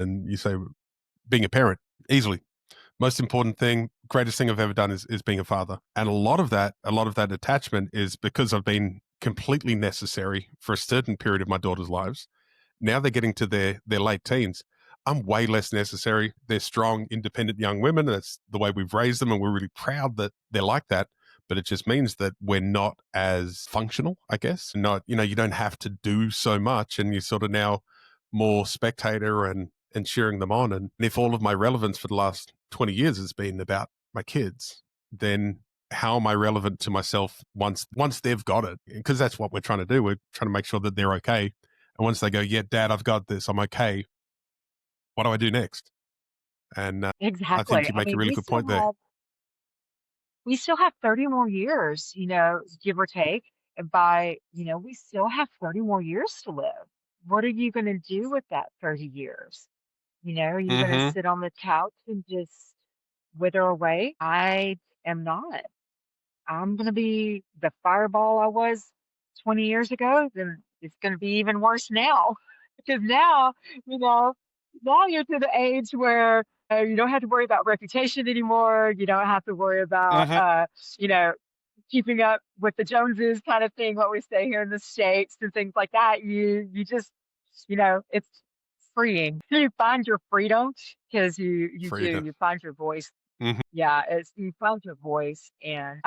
And you say being a parent, easily. Most important thing, greatest thing I've ever done is being a father. And a lot of that attachment is because I've been completely necessary for a certain period of my daughter's lives. Now they're getting to their late teens. I'm way less necessary. They're strong, independent young women. That's the way we've raised them, and we're really proud that they're like that. But it just means that we're not as functional, I guess. Not, you don't have to do so much, and you're sort of now more spectator and cheering them on. And if all of my relevance for the last 20 years has been about my kids, then how am I relevant to myself once they've got it? Because that's what we're trying to do. We're trying to make sure that they're okay. And once they go, yeah, Dad, I've got this, I'm okay. What do I do next? And I think Exactly. you I make a mean, really good point there. we still have 30 more years, give or take. And we still have 30 more years to live. What are you going to do with that 30 years? Are you going to Mm-hmm. sit on the couch and just wither away? I am not. I'm going to be the fireball I was 20 years ago. Then it's going to be even worse now because you know, now you're to the age where you don't have to worry about reputation anymore. You don't have to worry about, Mm-hmm. you know, keeping up with the Joneses kind of thing, what we say here in the States and things like that. You just, it's freeing. You find your freedom because you do, Freedom. you find your voice. Mm-hmm. Yeah, it's you found your voice and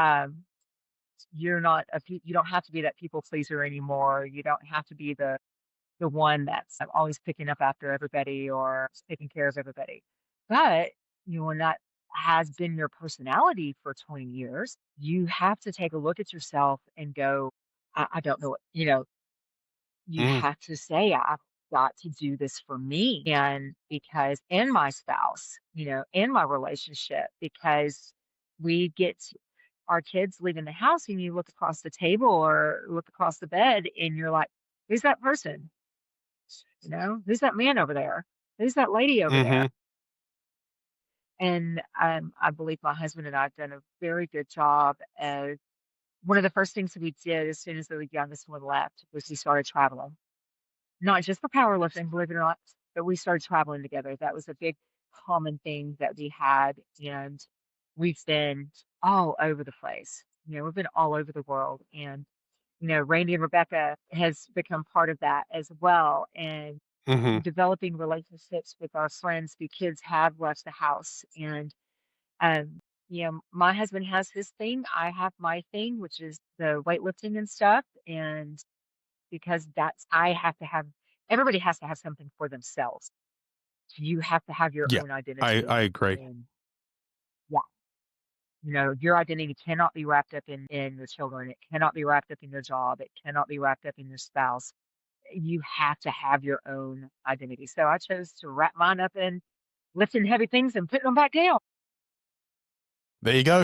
you don't have to be that people pleaser anymore. You don't have to be the one that's always picking up after everybody or taking care of everybody. But when that has been your personality for 20 years, you have to take a look at yourself and go, I don't know what, you Mm-hmm. have to say, I've got to do this for me and my spouse, and my relationship, because we get our kids leaving the house and you look across the table or look across the bed and you're like, who's that person? Who's that man over there? Who's that lady over Mm-hmm. there? And I believe my husband and I have done a very good job. One of the first things that we did as soon as the youngest one left was we started traveling, not just for powerlifting, believe it or not, but we started traveling together. That was a big common thing that we had. And we've been all over the place. We've been all over the world. And, Randy and Rebecca has become part of that as well. And Mm-hmm. developing relationships with our friends the kids have left the house. And, my husband has his thing. I have my thing, which is the weightlifting and stuff. And because I have to have, everybody has to have something for themselves. You have to have your Yeah, own I identity. agree. And yeah, your identity cannot be wrapped up in your children. It cannot be wrapped up in your job. It cannot be wrapped up in your spouse. You have to have your own identity. So I chose to wrap mine up in lifting heavy things and putting them back down. There you go.